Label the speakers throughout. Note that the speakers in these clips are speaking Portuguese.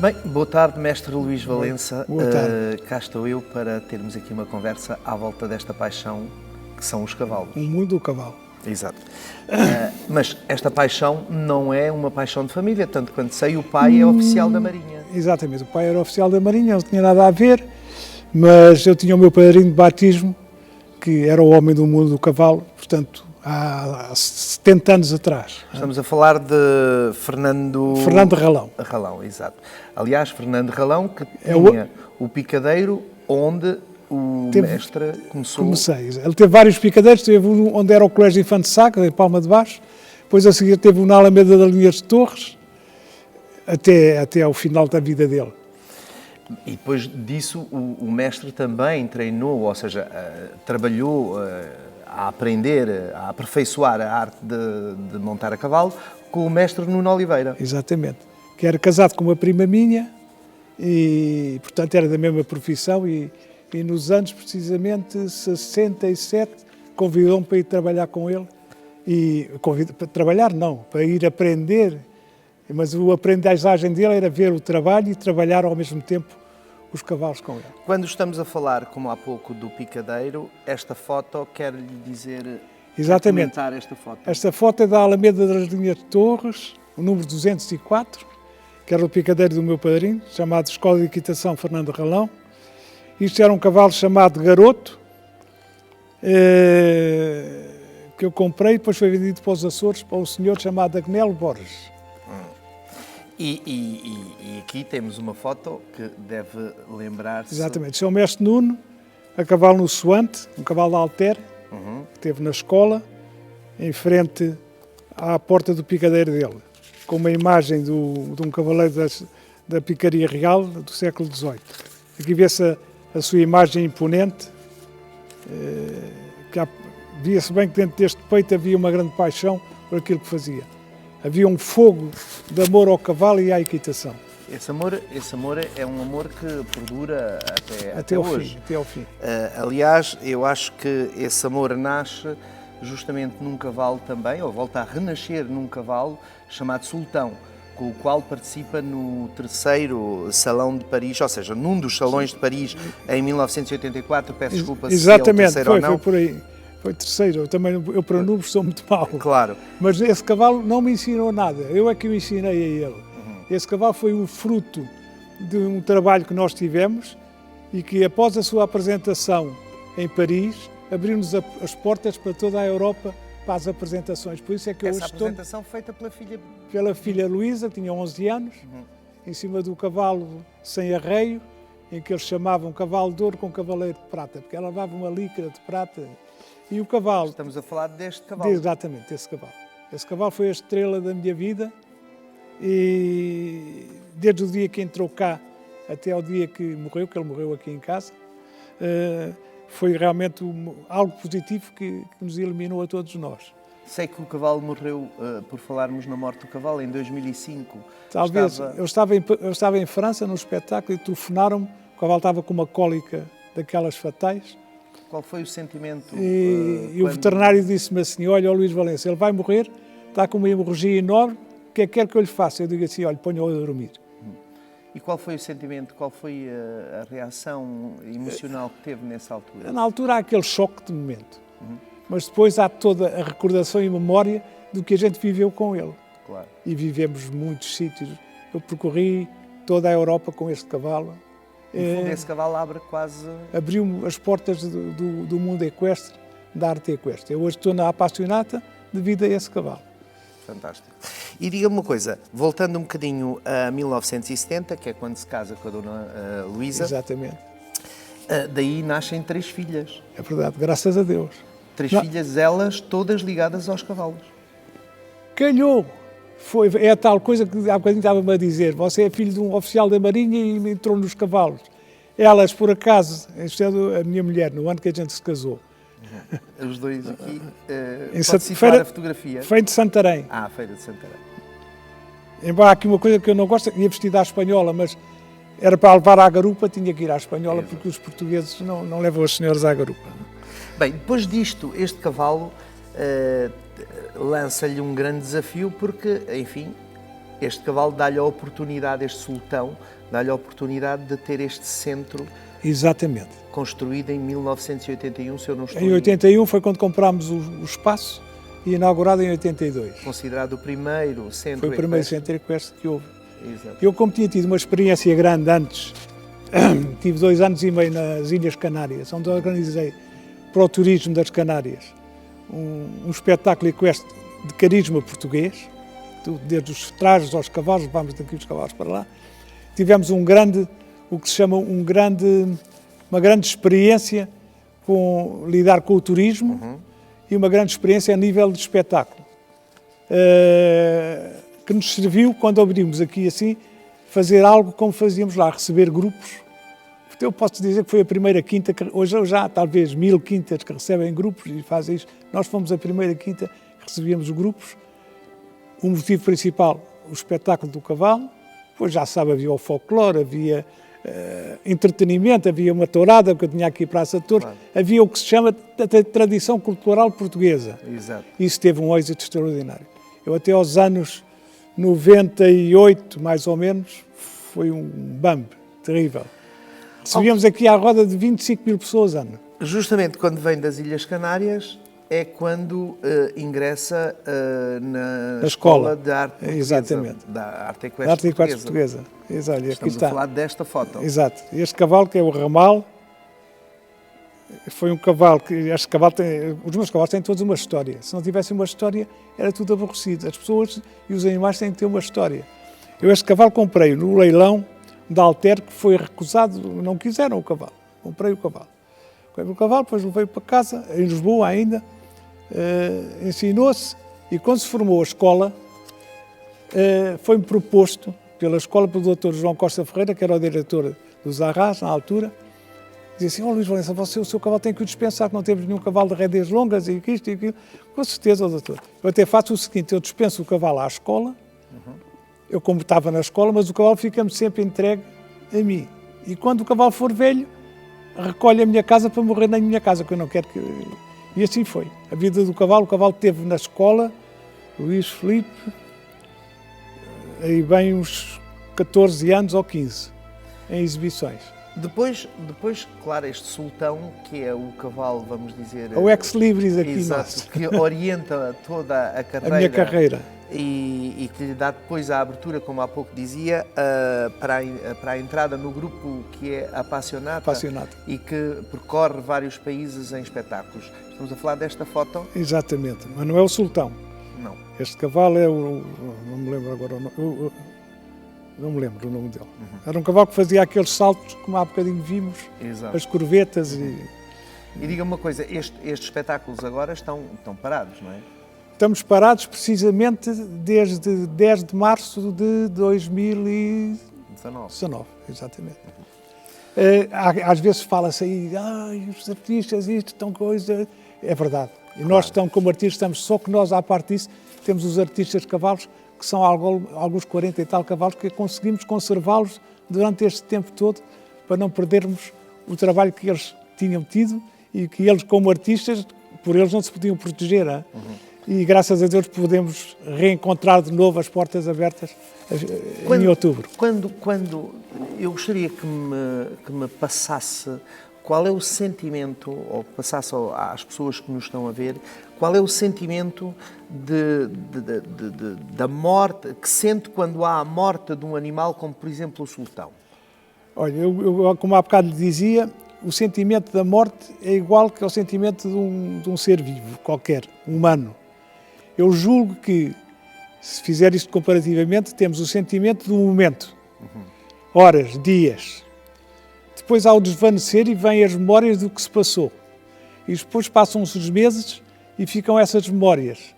Speaker 1: Bem, boa tarde, mestre Luís Valença.
Speaker 2: Boa tarde.
Speaker 1: Cá estou eu para termos aqui uma conversa à volta desta paixão que são os cavalos.
Speaker 2: O mundo do cavalo.
Speaker 1: Exato. Mas esta paixão não é uma paixão de família, tanto quanto sei, o pai é oficial da Marinha.
Speaker 2: Exatamente, o pai era oficial da Marinha, não tinha nada a ver, mas eu tinha o meu padrinho de batismo, que era o homem do mundo do cavalo, portanto, há 70 anos atrás.
Speaker 1: Estamos a falar de Fernando
Speaker 2: Ralão.
Speaker 1: Ralão, exato. Aliás, Fernando Ralão, que tinha o picadeiro onde o mestre começou...
Speaker 2: Comecei. Ele teve vários picadeiros, teve um onde era o Colégio Infante Sá, em Palma de Baixo, depois a seguir teve um na Alameda da Linhas de Torres, até ao final da vida dele.
Speaker 1: E depois disso o mestre também treinou, ou seja, trabalhou a aprender, a aperfeiçoar a arte de montar a cavalo com o mestre Nuno Oliveira.
Speaker 2: Exatamente. Que era casado com uma prima minha e, portanto, era da mesma profissão e nos anos, precisamente, 67, convidou-me para ir trabalhar com ele. Para trabalhar, não, para ir aprender. Mas a aprendizagem dele era ver o trabalho e trabalhar ao mesmo tempo os cavalos com ele.
Speaker 1: Quando estamos a falar, como há pouco, do picadeiro, esta foto quer lhe dizer...
Speaker 2: Exatamente.
Speaker 1: Comentar esta foto.
Speaker 2: Esta foto é da Alameda das Linhas de Torres, o número 204, que era o picadeiro do meu padrinho, chamado Escola de Equitação Fernando Ralão. Isto era um cavalo chamado Garoto, que eu comprei, depois foi vendido para os Açores, para um senhor chamado Agnello Borges.
Speaker 1: E aqui temos uma foto que deve lembrar-se...
Speaker 2: Exatamente. Este é o mestre Nuno, a cavalo no Suante, um cavalo de Alter, que esteve na escola, em frente à porta do picadeiro dele, com uma imagem de um cavaleiro da Picaria Real do século XVIII. Aqui vê-se a sua imagem imponente, que via-se bem que dentro deste peito havia uma grande paixão por aquilo que fazia. Havia um fogo de amor ao cavalo e à equitação.
Speaker 1: Esse amor é um amor que perdura até hoje.
Speaker 2: Até ao fim.
Speaker 1: Aliás, eu acho que esse amor nasce justamente num cavalo também, ou volta a renascer num cavalo chamado Sultão, com o qual participa no terceiro Salão de Paris, ou seja, num dos salões de Paris em 1984, peço desculpa se é o terceiro ou não.
Speaker 2: Foi por aí. Foi terceiro, eu para números sou muito mau.
Speaker 1: Claro.
Speaker 2: Mas esse cavalo não me ensinou nada, eu é que o ensinei a ele. Esse cavalo foi o fruto de um trabalho que nós tivemos e que após a sua apresentação em Paris, abriu-nos as portas para toda a Europa para as apresentações. Por isso é que
Speaker 1: essa apresentação feita pela filha...
Speaker 2: Pela filha Luísa, que tinha 11 anos, em cima do cavalo sem arreio, em que eles chamavam cavalo de ouro com cavaleiro de prata, porque ela levava uma licra de prata. E o cavalo...
Speaker 1: Estamos a falar deste cavalo.
Speaker 2: Exatamente, desse cavalo. Esse cavalo foi a estrela da minha vida e desde o dia que entrou cá até ao dia que ele morreu aqui em casa, foi realmente algo positivo que nos iluminou a todos nós.
Speaker 1: Sei que o cavalo morreu, por falarmos na morte do cavalo, em 2005.
Speaker 2: Talvez. Eu estava em França, num espetáculo, e telefonaram-me, o cavalo estava com uma cólica daquelas fatais.
Speaker 1: Qual foi o sentimento?
Speaker 2: E o veterinário disse-me assim, olha, o Luís Valença, ele vai morrer, está com uma hemorragia enorme, o que é que quer que eu lhe faça? Eu digo assim, olha, ponha-o a dormir.
Speaker 1: E qual foi o sentimento, qual foi a reação emocional que teve nessa altura?
Speaker 2: Na altura há aquele choque de momento, mas depois há toda a recordação e memória do que a gente viveu com ele.
Speaker 1: Claro.
Speaker 2: E vivemos muitos sítios. Eu percorri toda a Europa com este cavalo.
Speaker 1: No fundo, esse cavalo abre quase...
Speaker 2: Abriu-me as portas do mundo equestre, da arte equestre. Eu hoje estou na Appassionata devido a esse cavalo.
Speaker 1: Fantástico. E diga-me uma coisa, voltando um bocadinho a 1970, que é quando se casa com a dona Luísa.
Speaker 2: Exatamente.
Speaker 1: Daí nascem 3 filhas.
Speaker 2: É verdade, graças a Deus.
Speaker 1: 3 filhas, elas todas ligadas aos cavalos.
Speaker 2: Calhou! É a tal coisa que há bocadinho estava-me a dizer. Você é filho de um oficial da Marinha e entrou nos cavalos. Elas, por acaso, isto é a minha mulher, no ano que a gente se casou.
Speaker 1: Os dois aqui. Pode citar a fotografia?
Speaker 2: Feira de Santarém.
Speaker 1: Feira de Santarém.
Speaker 2: Embora há aqui uma coisa que eu não gosto, ia vestida à espanhola, mas era para levar à garupa, tinha que ir à espanhola, porque os portugueses não levam as senhoras à garupa.
Speaker 1: Bem, depois disto, este cavalo lança-lhe um grande desafio porque, enfim, Este cavalo dá-lhe a oportunidade, este sultão, dá-lhe a oportunidade de ter este centro
Speaker 2: Exatamente.
Speaker 1: construído em 1981, se eu não estou
Speaker 2: Em 81 foi quando comprámos o espaço e inaugurado em 82.
Speaker 1: considerado o primeiro centro
Speaker 2: Foi o primeiro
Speaker 1: equestre.
Speaker 2: centro equestre que houve.
Speaker 1: Exato.
Speaker 2: Eu, como tinha tido uma experiência grande antes, tive 2 anos e meio nas Ilhas Canárias, onde organizei para o turismo das Canárias um espetáculo equestre de carisma português, desde os trajes aos cavalos, levámos daqui os cavalos para lá. Tivemos o que se chama uma grande experiência com lidar com o turismo e uma grande experiência a nível de espetáculo, que nos serviu, quando abrimos aqui assim, fazer algo como fazíamos lá, receber grupos. Eu posso dizer que foi a primeira quinta, hoje já há talvez 1000 quintas que recebem grupos e fazem isto. Nós fomos a primeira quinta que recebíamos grupos. O motivo principal, o espetáculo do cavalo, depois já sabe, havia o folclore, havia entretenimento, havia uma tourada, porque eu tinha aqui Praça de Touros, havia o que se chama a tradição cultural portuguesa.
Speaker 1: Exato.
Speaker 2: Isso teve um êxito extraordinário. Eu até aos anos 98, mais ou menos, foi um bump terrível. Recebíamos aqui à roda de 25 mil pessoas ano.
Speaker 1: Justamente quando vem das Ilhas Canárias é quando ingressa na escola de arte portuguesa.
Speaker 2: Exatamente.
Speaker 1: Da arte equestre
Speaker 2: Da arte equestre
Speaker 1: portuguesa.
Speaker 2: portuguesa. Exato, aqui
Speaker 1: Estamos
Speaker 2: está.
Speaker 1: a falar desta foto.
Speaker 2: Exato. Este cavalo, que é o Ramal, foi um cavalo que... os meus cavalos têm todos uma história. Se não tivessem uma história, era tudo aborrecido. As pessoas e os animais têm que ter uma história. Eu este cavalo comprei no leilão da Alter, que foi recusado, não quiseram o cavalo. Comprei o cavalo. Comprei o cavalo, depois levei para casa, em Lisboa ainda, ensinou-se, e quando se formou a escola, foi-me proposto pela escola, pelo Dr. João Costa Ferreira, que era o diretor dos Arras, na altura, dizia assim: Luís Valença, o seu cavalo tem que o dispensar, que não temos nenhum cavalo de rédeas longas, e isto e aquilo. Com certeza, doutor. Eu até faço o seguinte, eu dispenso o cavalo à escola, eu como estava na escola, mas o cavalo fica-me sempre entregue a mim. E quando o cavalo for velho, recolhe a minha casa para morrer na minha casa, que eu não quero que... E assim foi. A vida do cavalo, o cavalo esteve na escola, Luís Filipe, aí bem uns 14 anos ou 15, em exibições.
Speaker 1: Depois, claro, este sultão, que é o cavalo, vamos dizer...
Speaker 2: O ex-libris aqui
Speaker 1: exato,
Speaker 2: nosso.
Speaker 1: que orienta toda a carreira.
Speaker 2: A minha carreira.
Speaker 1: E que lhe dá depois a abertura, como há pouco dizia, para a entrada no grupo que é Appassionata e que percorre vários países em espetáculos. Estamos a falar desta foto?
Speaker 2: Exatamente, mas não é o sultão.
Speaker 1: Não.
Speaker 2: Este cavalo é o... não me lembro agora o nome. Não me lembro o nome dele. Era um cavalo que fazia aqueles saltos, como há bocadinho vimos,
Speaker 1: Exato.
Speaker 2: as corvetas e...
Speaker 1: E diga-me uma coisa, estes espetáculos agora estão parados, não é?
Speaker 2: Estamos parados precisamente desde 10 de março de 2019. Exatamente. Às vezes fala-se aí, os artistas, isto, estão coisa... É verdade. E nós, como artistas, estamos, só que nós, à parte disso, temos os artistas de cavalos, que são alguns 40 e tal cavalos, que conseguimos conservá-los durante este tempo todo, para não perdermos o trabalho que eles tinham tido e que eles, como artistas, por eles não se podiam proteger. E graças a Deus podemos reencontrar de novo as portas abertas em outubro.
Speaker 1: Quando eu gostaria que me passasse qual é o sentimento, ou passasse às pessoas que nos estão a ver, qual é o sentimento da morte, que sente quando há a morte de um animal, como por exemplo o sultão?
Speaker 2: Olha, eu como há bocado lhe dizia, o sentimento da morte é igual que ao sentimento de um ser vivo, qualquer, humano. Eu julgo que, se fizer isto comparativamente, temos o sentimento de um momento, horas, dias. Depois há o desvanecer e vêm as memórias do que se passou. E depois passam-se os meses e ficam essas memórias.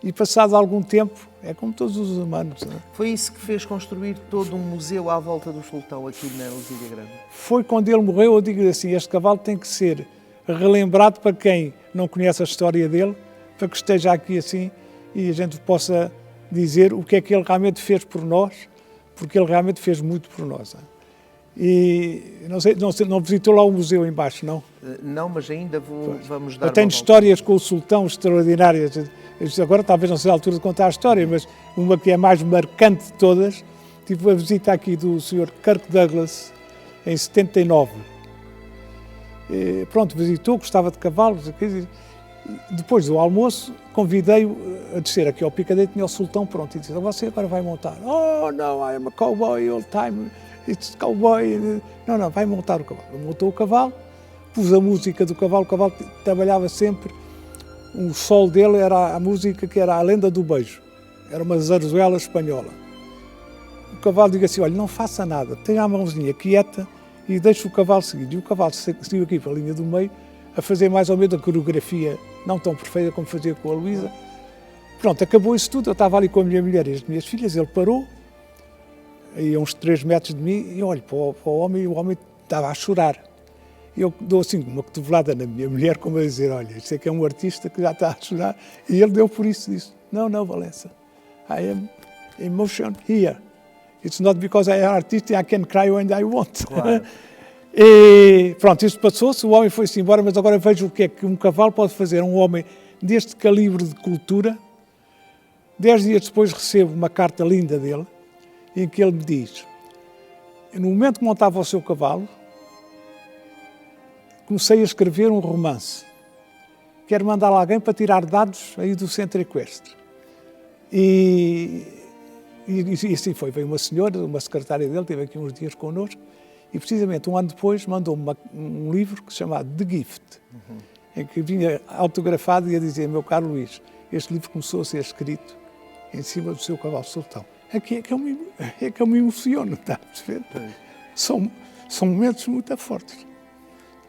Speaker 2: E passado algum tempo, é como todos os humanos. Não é?
Speaker 1: Foi isso que fez construir todo um museu à volta do sultão aqui na Lusídia Grande?
Speaker 2: Foi quando ele morreu, eu digo assim, este cavalo tem que ser relembrado para quem não conhece a história dele, para que esteja aqui assim e a gente possa dizer o que é que ele realmente fez por nós, porque ele realmente fez muito por nós. E não visitou lá o museu embaixo, não?
Speaker 1: Não, mas ainda vamos dar
Speaker 2: Eu tenho
Speaker 1: uma volta.
Speaker 2: histórias com o sultão extraordinárias. Agora talvez não seja a altura de contar a história, mas uma que é mais marcante de todas, tive a visita aqui do Sr. Kirk Douglas em 79. E, pronto, visitou, gostava de cavalos. Depois do almoço, convidei-o a descer aqui ao Picadeiro, tinha o sultão pronto, e disse: você agora vai montar. Oh, não, I am a cowboy all time, it's cowboy. Não, vai montar o cavalo. Montou o cavalo, pus a música do cavalo, o cavalo trabalhava sempre, o sol dele era a música que era a Lenda do Beijo, era uma zarzuela espanhola. O cavalo diga assim: olha, não faça nada, tenha a mãozinha quieta e deixe o cavalo seguir. E o cavalo seguiu aqui para a linha do meio, a fazer mais ou menos a coreografia, não tão perfeita como fazia com a Luísa. Pronto, acabou isso tudo, eu estava ali com a minha mulher e as minhas filhas, ele parou, aí a uns 3 metros de mim, e olho para o homem, e o homem estava a chorar. E eu dou assim uma cotovelada na minha mulher, como a dizer: olha, isto é que é um artista que já está a chorar. E ele deu por isso, disse: não, Valença, I am emotion here. It's not because I am an artist, I can cry when I want.
Speaker 1: Claro.
Speaker 2: E pronto, isso passou-se, o homem foi-se embora, mas agora vejo o que é que um cavalo pode fazer a um homem deste calibre de cultura. 10 dias depois recebo uma carta linda dele, em que ele me diz: no momento que montava o seu cavalo, comecei a escrever um romance. Quero mandar alguém para tirar dados aí do centro equestre. E assim foi. Veio uma senhora, uma secretária dele, esteve aqui uns dias connosco, e precisamente um ano depois mandou-me um livro que se chamava The Gift, em que vinha autografado e a dizer: meu caro Luís, este livro começou a ser escrito em cima do seu cavalo sultão. Aqui é que eu me emociono, está a perceber? São momentos muito fortes.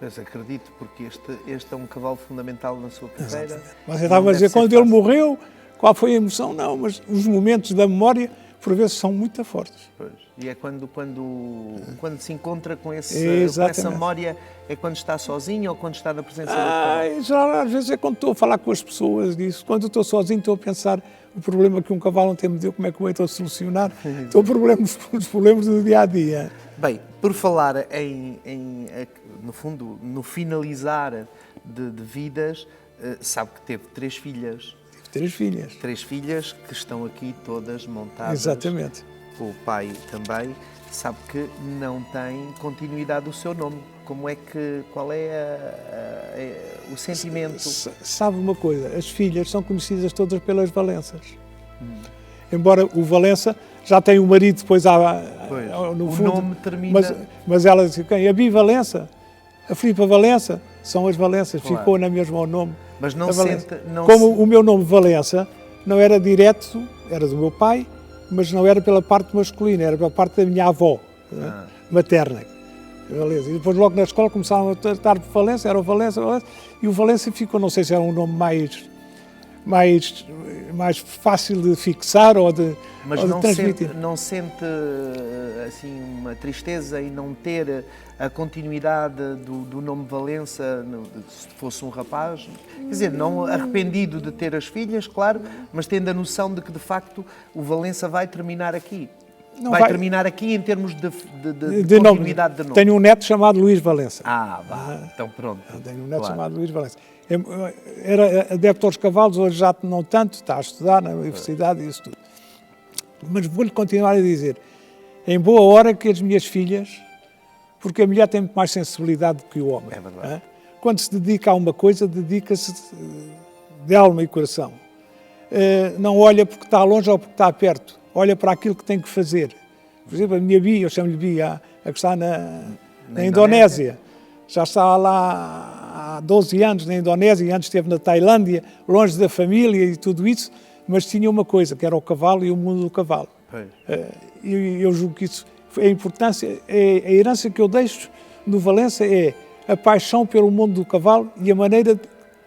Speaker 1: Mas acredito, porque este é um cavalo fundamental na sua carreira.
Speaker 2: Mas eu estava a dizer, quando ele morreu, qual foi a emoção? Não, mas os momentos da memória, por vezes, são muito fortes.
Speaker 1: Pois. E é quando se encontra com essa memória, é quando está sozinho ou quando está na presença do cavalo?
Speaker 2: Já, às vezes é quando estou a falar com as pessoas disso. Quando estou sozinho, estou a pensar o problema que um cavalo ontem me deu, como é que eu estou a solucionar. Estou os problemas do dia-a-dia.
Speaker 1: Bem, por falar no fundo, no finalizar de vidas, sabe que teve 3 filhas.
Speaker 2: Tive 3 filhas.
Speaker 1: 3 filhas que estão aqui todas montadas.
Speaker 2: Exatamente.
Speaker 1: Com o pai também. Sabe que não tem continuidade o seu nome. Qual é o sentimento?
Speaker 2: Sabe uma coisa, as filhas são conhecidas todas pelas Valenças. Embora o Valença já tem um marido depois no fundo. O nome termina... Mas ela diz: quem? A Bi Valença, a Filipa Valença, são as Valenças, claro. Ficou na mesma o nome.
Speaker 1: Mas não sente...
Speaker 2: O meu nome Valença não era direto, era do meu pai, mas não era pela parte masculina, era pela parte da minha avó, materna. Beleza. E depois logo na escola começaram a tratar por Valença, era o Valença, e o Valença ficou, não sei se era um nome mais fácil de fixar ou de transmitir.
Speaker 1: Mas não sente assim uma tristeza em não ter a continuidade do nome Valença, se fosse um rapaz? Quer dizer, não arrependido de ter as filhas, claro, mas tendo a noção de que, de facto, o Valença vai terminar aqui. Vai terminar aqui em termos de continuidade de nome.
Speaker 2: Tenho um neto chamado Luís Valença.
Speaker 1: Então pronto.
Speaker 2: Tenho um neto chamado Luís Valença. Era adepto aos cavalos, hoje já não tanto, está a estudar na universidade e isso tudo. Mas vou-lhe continuar a dizer, em boa hora que as minhas filhas, porque a mulher tem muito mais sensibilidade do que o homem.
Speaker 1: É verdade.
Speaker 2: Quando se dedica a uma coisa, dedica-se de alma e coração. Não olha porque está longe ou porque está perto. Olha para aquilo que tem que fazer. Por exemplo, a minha Bi, eu chamo-lhe Bi, a que está na Indonésia. Já está lá há 12 anos na Indonésia, e antes esteve na Tailândia, longe da família e tudo isso, mas tinha uma coisa, que era o cavalo e o mundo do cavalo. E eu julgo que isso, a importância, a herança que eu deixo no Valença é a paixão pelo mundo do cavalo e a maneira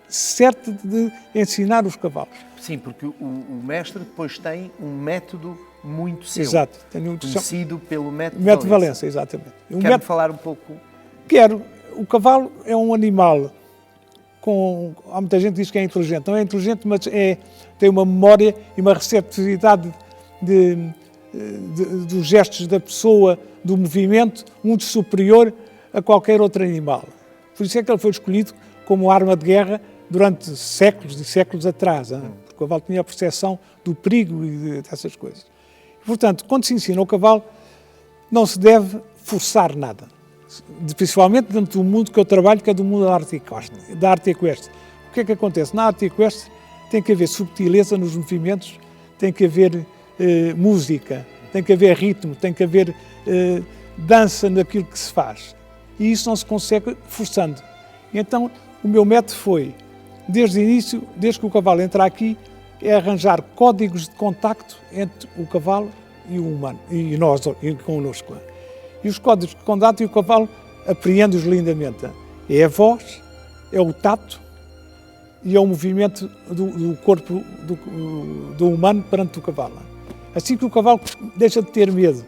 Speaker 2: certa de ensinar os cavalos.
Speaker 1: Sim, porque o mestre depois tem um método muito seu.
Speaker 2: Exato.
Speaker 1: Conhecido pelo método
Speaker 2: Valença, exatamente.
Speaker 1: Quero falar um pouco?
Speaker 2: Quero. O cavalo é um animal há muita gente que diz que é inteligente. Não é inteligente, mas tem uma memória e uma receptividade dos gestos da pessoa, do movimento, muito superior a qualquer outro animal. Por isso é que ele foi escolhido como arma de guerra durante séculos e séculos atrás, porque o cavalo tinha a percepção do perigo e dessas coisas. Portanto, quando se ensina o cavalo, não se deve forçar nada, principalmente dentro do mundo que eu trabalho, que é do mundo da arte equestre. O que é que acontece? Na arte equestre tem que haver subtileza nos movimentos, tem que haver música, tem que haver ritmo, tem que haver dança naquilo que se faz. E isso não se consegue forçando. Então, o meu método foi, desde o início, desde que o cavalo entra aqui, é arranjar códigos de contacto entre o cavalo e o humano, e nós, e connosco. E os códigos de contacto, e o cavalo apreende-os lindamente. É a voz, é o tato e é o movimento do corpo do humano perante o cavalo. Assim que o cavalo deixa de ter medo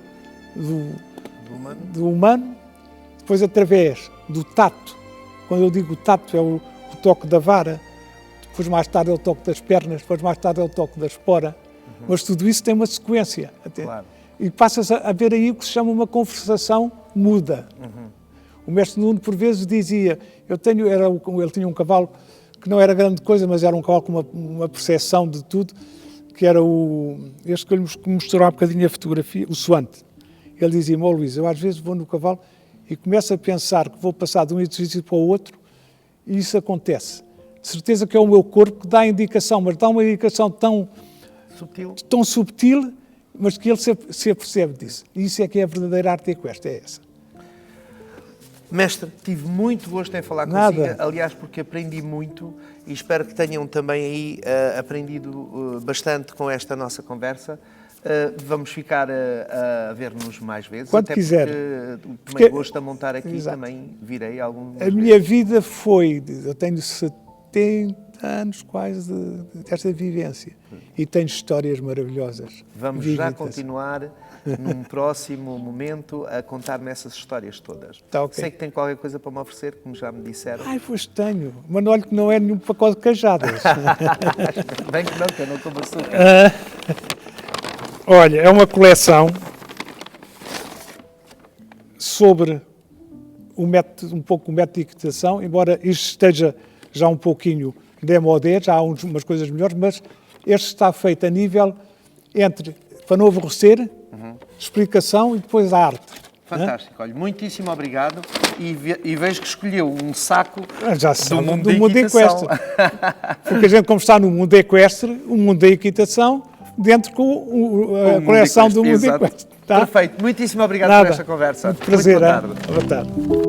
Speaker 2: do humano, depois através do tato, quando eu digo tato é o toque da vara, depois mais tarde é o toque das pernas, depois mais tarde é o toque da espora, mas tudo isso tem uma sequência.
Speaker 1: Claro.
Speaker 2: E passas a ver aí o que se chama uma conversação muda. O mestre Nuno, por vezes, dizia, ele tinha um cavalo que não era grande coisa, mas era um cavalo com uma percepção de tudo, que era este que eu lhe mostrou há bocadinho a fotografia, o Suante. Ele dizia-me, Luís, eu às vezes vou no cavalo e começo a pensar que vou passar de um exercício para o outro e isso acontece. De certeza que é o meu corpo que dá a indicação, mas dá uma indicação tão subtil, mas que ele se apercebe disso. E isso é que é a verdadeira arte equestre, é essa.
Speaker 1: Mestre, tive muito gosto em falar consigo, aliás, porque aprendi muito e espero que tenham também aí aprendido bastante com esta nossa conversa. Vamos ficar a ver-nos mais vezes.
Speaker 2: Quando quiser.
Speaker 1: Porque tomei gosto a montar aqui, exato. Também virei algumas vezes.
Speaker 2: Minha vida foi, eu tenho 70 anos quase desta vivência e tenho histórias maravilhosas.
Speaker 1: Vamos já continuar num próximo momento a contar-me essas histórias todas.
Speaker 2: Tá, okay.
Speaker 1: Sei que tem qualquer coisa para me oferecer, como já me disseram.
Speaker 2: Pois tenho, mas olha que não é nenhum pacote de cajadas.
Speaker 1: Bem que não, que eu não como açúcar.
Speaker 2: Olha, é uma coleção sobre um pouco o método de equitação, embora isto esteja já um pouquinho demodé, já há umas coisas melhores, mas este está feito a nível para não aborrecer, explicação e depois a arte.
Speaker 1: Fantástico. Olha, muitíssimo obrigado e vejo que escolheu um saco
Speaker 2: do mundo equestre. Porque a gente, como está no mundo equestre, o mundo da equitação, dentro com a coleção do mundo equestre.
Speaker 1: Tá? Perfeito. Muitíssimo obrigado por esta conversa.
Speaker 2: Muito prazer.
Speaker 1: Muito boa tarde.
Speaker 2: Boa tarde.